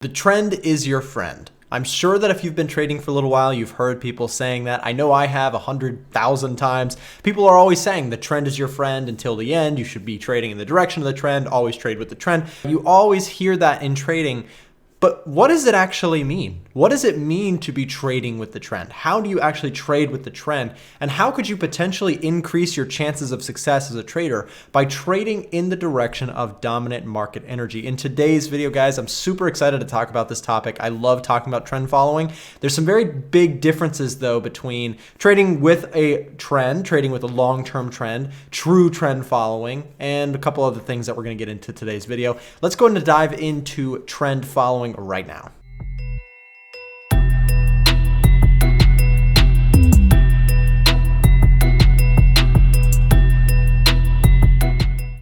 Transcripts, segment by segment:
The trend is your friend. I'm sure that if you've been trading for a little while, you've heard people saying that. I know I have 100,000 times. People are always saying the trend is your friend until the end. You should be trading in the direction of the trend. Always trade with the trend. You always hear that in trading. But what does it actually mean? What does it mean to be trading with the trend? How do you actually trade with the trend? And how could you potentially increase your chances of success as a trader by trading in the direction of dominant market energy? In today's video, guys, I'm super excited to talk about this topic. I love talking about trend following. There's some very big differences, though, between trading with a trend, trading with a long-term trend, true trend following, and a couple other things that we're going to get into today's video. Let's go ahead and dive into trend following right now.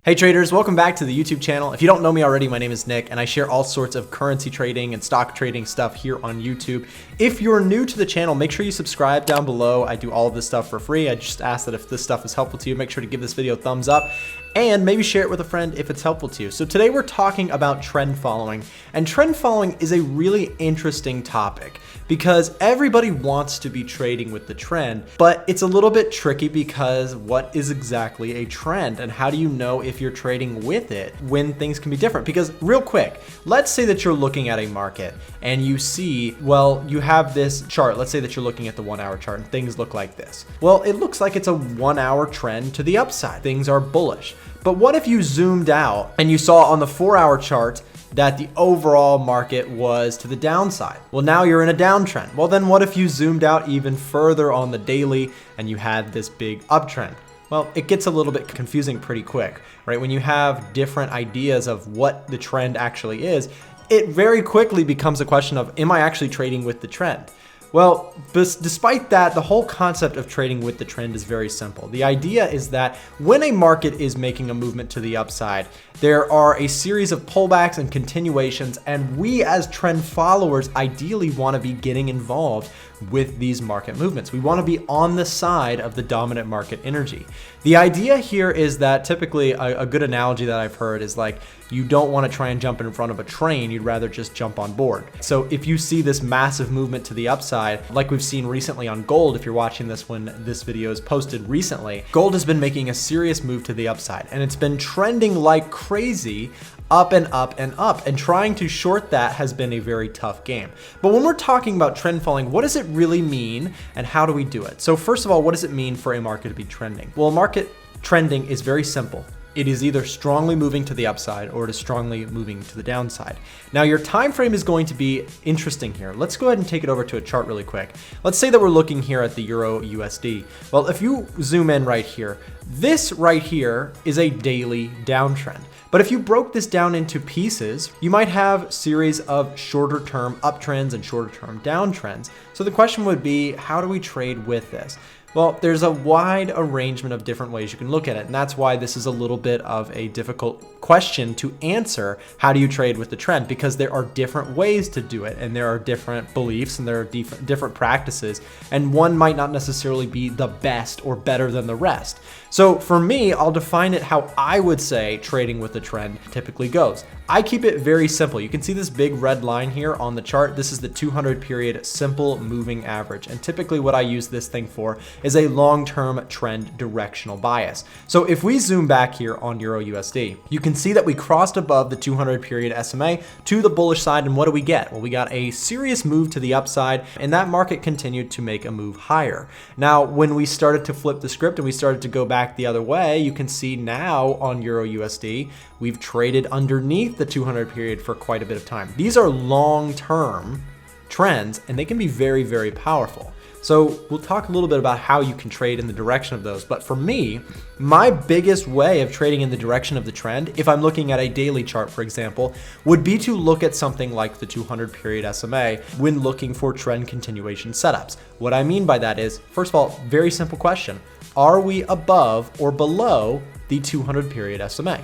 Hey traders, welcome back to the YouTube channel. If you don't know me already, my name is Nick and I share all sorts of currency trading and stock trading stuff here on YouTube. If you're new to the channel, make sure you subscribe down below. I do all of this stuff for free. I just ask that if this stuff is helpful to you, make sure to give this video a thumbs up and maybe share it with a friend if it's helpful to you. So today we're talking about trend following, and trend following is a really interesting topic because everybody wants to be trading with the trend, but it's a little bit tricky because what is exactly a trend and how do you know if you're trading with it when things can be different? Because real quick, let's say that you're looking at a market and you see, well, you have this chart. Let's say that you're looking at the 1 hour chart and things look like this. Well, it looks like it's a 1 hour trend to the upside. Things are bullish. But what if you zoomed out and you saw on the 4 hour chart that the overall market was to the downside? Well, now you're in a downtrend. Well, then what if you zoomed out even further on the daily and you had this big uptrend? Well, it gets a little bit confusing pretty quick, right? When you have different ideas of what the trend actually is, it very quickly becomes a question of, am I actually trading with the trend? Well, despite that, the whole concept of trading with the trend is very simple. The idea is that when a market is making a movement to the upside, there are a series of pullbacks and continuations, and we as trend followers ideally want to be getting involved with these market movements. We want to be on the side of the dominant market energy. The idea here is that typically a good analogy that I've heard is like, you don't want to try and jump in front of a train, you'd rather just jump on board. So if you see this massive movement to the upside, like we've seen recently on gold, if you're watching this when this video is posted recently, gold has been making a serious move to the upside and it's been trending like crazy up and up and up, and trying to short that has been a very tough game. But when we're talking about trend following, what does it really mean and how do we do it? So first of all, what does it mean for a market to be trending? Well, market trending is very simple. It is either strongly moving to the upside or it is strongly moving to the downside. Now your time frame is going to be interesting here. Let's go ahead and take it over to a chart really quick. Let's say that we're looking here at the Euro USD. Well, if you zoom in right here, this right here is a daily downtrend. But if you broke this down into pieces, you might have a series of shorter term uptrends and shorter term downtrends. So the question would be, how do we trade with this? Well, there's a wide arrangement of different ways you can look at it, and that's why this is a little bit of a difficult question to answer. How do you trade with the trend? Because there are different ways to do it, and there are different beliefs, and there are different practices, and one might not necessarily be the best or better than the rest. So for me, I'll define it how I would say trading with the trend typically goes. I keep it very simple. You can see this big red line here on the chart. This is the 200 period simple moving average, and typically what I use this thing for is a long-term trend directional bias. So if we zoom back here on Euro USD, you can see that we crossed above the 200 period SMA to the bullish side, and what do we get? Well, we got a serious move to the upside, and that market continued to make a move higher. Now, when we started to flip the script and we started to go back the other way, you can see now on Euro USD, we've traded underneath the 200 period for quite a bit of time. These are long-term trends, and they can be very, very powerful. So we'll talk a little bit about how you can trade in the direction of those. But for me, my biggest way of trading in the direction of the trend, if I'm looking at a daily chart, for example, would be to look at something like the 200 period SMA when looking for trend continuation setups. What I mean by that is, first of all, very simple question. Are we above or below the 200 period SMA?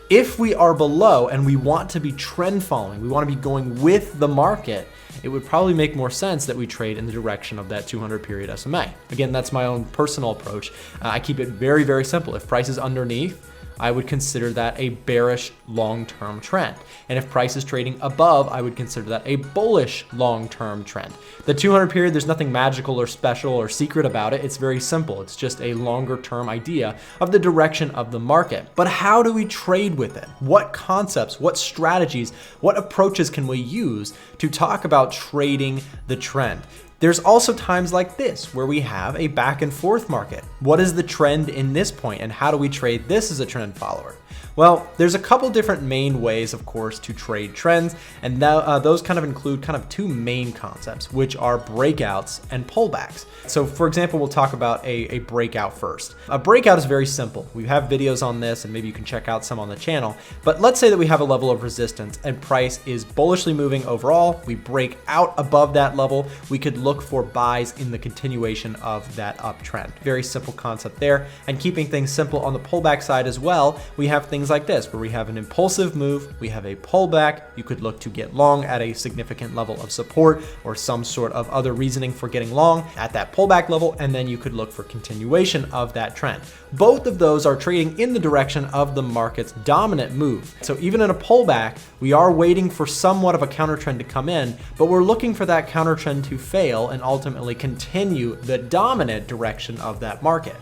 If we are below and we want to be trend following, we want to be going with the market, it would probably make more sense that we trade in the direction of that 200 period SMA. Again, that's my own personal approach. I keep it very, very simple. If price is underneath, I would consider that a bearish long-term trend. And if price is trading above, I would consider that a bullish long-term trend. The 200 period, there's nothing magical or special or secret about it. It's very simple. It's just a longer-term idea of the direction of the market. But how do we trade with it? What concepts, what strategies, what approaches can we use to talk about trading the trend? There's also times like this where we have a back and forth market. What is the trend in this point, and how do we trade this as a trend follower? Well, there's a couple different main ways, of course, to trade trends, and those kind of include two main concepts, which are breakouts and pullbacks. So for example, we'll talk about a breakout first. A breakout is very simple. We have videos on this, and maybe you can check out some on the channel, but let's say that we have a level of resistance and price is bullishly moving overall. We break out above that level. We could look for buys in the continuation of that uptrend. Very simple concept there. And keeping things simple on the pullback side as well, we have things like this, where we have an impulsive move, we have a pullback. You could look to get long at a significant level of support or some sort of other reasoning for getting long at that pullback level, and then you could look for continuation of that trend. Both of those are trading in the direction of the market's dominant move. So even in a pullback, we are waiting for somewhat of a counter trend to come in, but we're looking for that counter trend to fail and ultimately continue the dominant direction of that market.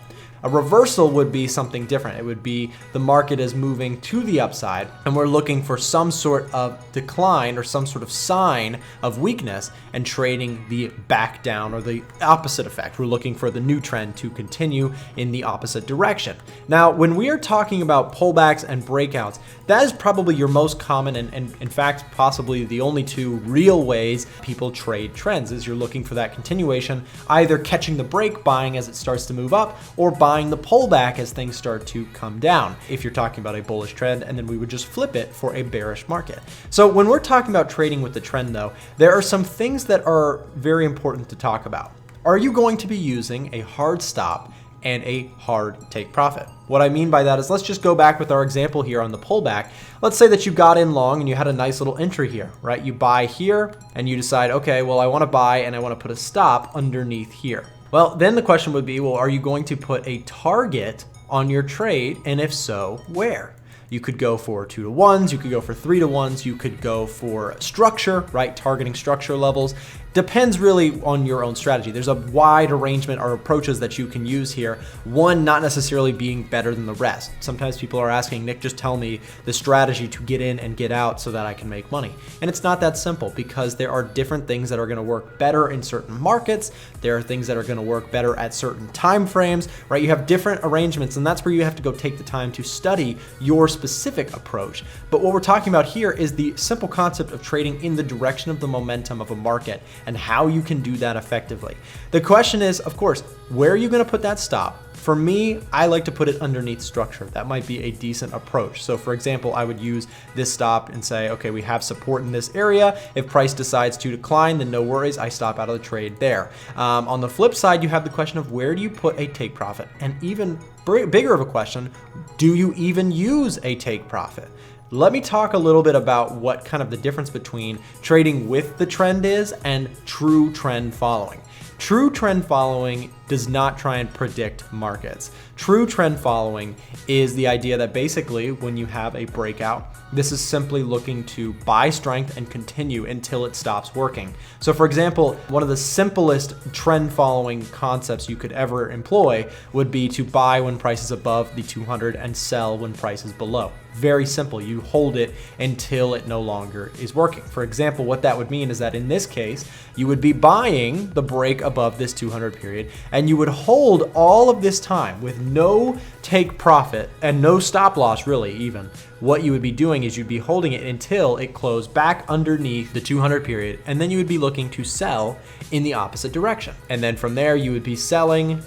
A reversal would be something different. It would be the market is moving to the upside and we're looking for some sort of decline or some sort of sign of weakness and trading the back down or the opposite effect. We're looking for the new trend to continue in the opposite direction. Now, when we are talking about pullbacks and breakouts, that is probably your most common and in fact, possibly the only two real ways people trade trends is you're looking for that continuation, either catching the break, buying as it starts to move up, or buying the pullback as things start to come down, if you're talking about a bullish trend, and then we would just flip it for a bearish market. So when we're talking about trading with the trend though, there are some things that are very important to talk about. Are you going to be using a hard stop and a hard take profit? What I mean by that is, let's just go back with our example here on the pullback. Let's say that you got in long and you had a nice little entry here, right? You buy here and you decide, okay, well, I want to buy and I want to put a stop underneath here. Well, then the question would be, well, are you going to put a target on your trade? And if so, where? You could go for 2 to 1s, you could go for 3 to 1s, you could go for structure, right? Targeting structure levels. Depends really on your own strategy. There's a wide arrangement or approaches that you can use here. One not necessarily being better than the rest. Sometimes people are asking, Nick, just tell me the strategy to get in and get out so that I can make money. And it's not that simple, because there are different things that are going to work better in certain markets. There are things that are going to work better at certain time frames, right? You have different arrangements, and that's where you have to go take the time to study your specific approach. But what we're talking about here is the simple concept of trading in the direction of the momentum of a market and how you can do that effectively. The question is, of course, where are you going to put that stop? For me, I like to put it underneath structure. That might be a decent approach. So for example, I would use this stop and say, okay, we have support in this area. If price decides to decline, then no worries, I stop out of the trade there. On the flip side, you have the question of where do you put a take profit? And even bigger of a question, do you even use a take profit? Let me talk a little bit about what kind of the difference between trading with the trend is and true trend following. True trend following does not try and predict markets. True trend following is the idea that basically when you have a breakout, this is simply looking to buy strength and continue until it stops working. So for example, one of the simplest trend following concepts you could ever employ would be to buy when price is above the 200 and sell when price is below. Very simple. You hold it until it no longer is working. For example, what that would mean is that in this case, you would be buying the break above this 200 period, and you would hold all of this time with no take profit and no stop loss really even. What you would be doing is you'd be holding it until it closed back underneath the 200 period, and then you would be looking to sell in the opposite direction. And then from there, you would be selling,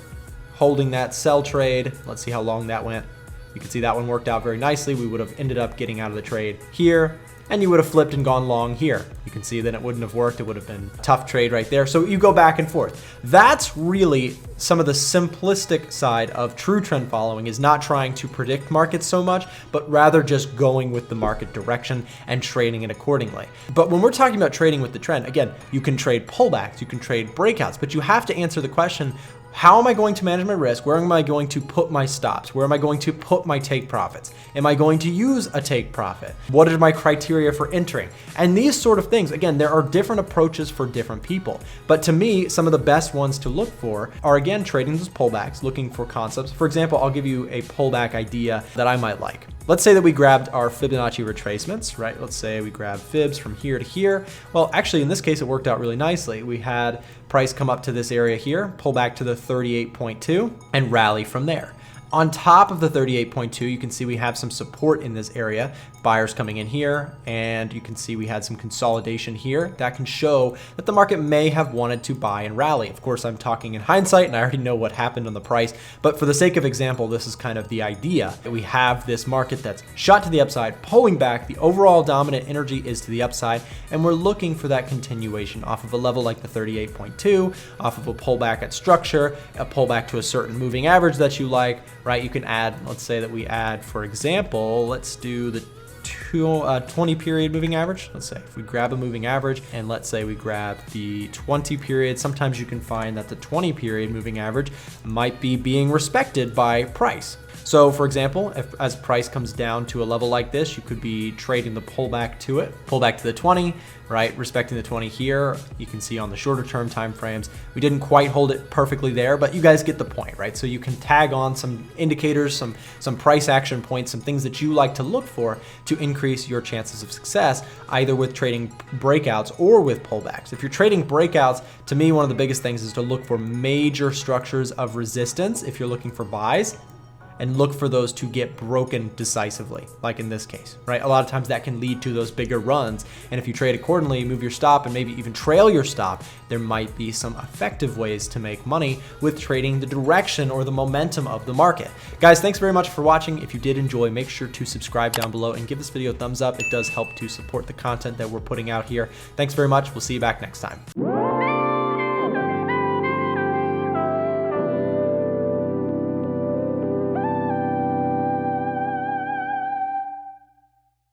holding that sell trade. Let's see how long that went. You can see that one worked out very nicely. We would have ended up getting out of the trade here, and you would have flipped and gone long here. You can see that it wouldn't have worked. It would have been a tough trade right there. So you go back and forth. That's really some of the simplistic side of true trend following, is not trying to predict markets so much, but rather just going with the market direction and trading it accordingly. But when we're talking about trading with the trend, again, you can trade pullbacks, you can trade breakouts, but you have to answer the question, How am I going to manage my risk? Where am I going to put my stops? Where am I going to put my take profits? Am I going to use a take profit? What are my criteria for entering? And these sort of things, again, there are different approaches for different people. But to me, some of the best ones to look for are, again, trading those pullbacks, looking for concepts. For example, I'll give you a pullback idea that I might like. Let's say that we grabbed our Fibonacci retracements, right? Let's say we grabbed fibs from here to here. Well, actually, in this case, it worked out really nicely. We had price come up to this area here, pull back to the 38.2 and rally from there. On top of the 38.2, you can see we have some support in this area. Buyers coming in here, and you can see we had some consolidation here. That can show that the market may have wanted to buy and rally. Of course, I'm talking in hindsight, and I already know what happened on the price. But for the sake of example, this is kind of the idea that we have this market that's shot to the upside, pulling back. The overall dominant energy is to the upside, and we're looking for that continuation off of a level like the 38.2, off of a pullback at structure, a pullback to a certain moving average that you like, right? You can add, let's say that we add, for example, let's do the 20 period moving average. Let's say if we grab a moving average and let's say we grab the 20 period, sometimes you can find that the 20 period moving average might be being respected by price. So for example, if as price comes down to a level like this, you could be trading the pullback to it, pullback to the 20, right? Respecting the 20 here. You can see on the shorter term time frames, we didn't quite hold it perfectly there, but you guys get the point, right? So you can tag on some indicators, some price action points, some things that you like to look for to increase your chances of success, either with trading breakouts or with pullbacks. If you're trading breakouts, to me, one of the biggest things is to look for major structures of resistance if you're looking for buys, and look for those to get broken decisively, like in this case, right? A lot of times that can lead to those bigger runs. And if you trade accordingly, move your stop and maybe even trail your stop, there might be some effective ways to make money with trading the direction or the momentum of the market. Guys, thanks very much for watching. If you did enjoy, make sure to subscribe down below and give this video a thumbs up. It does help to support the content that we're putting out here. Thanks very much. We'll see you back next time.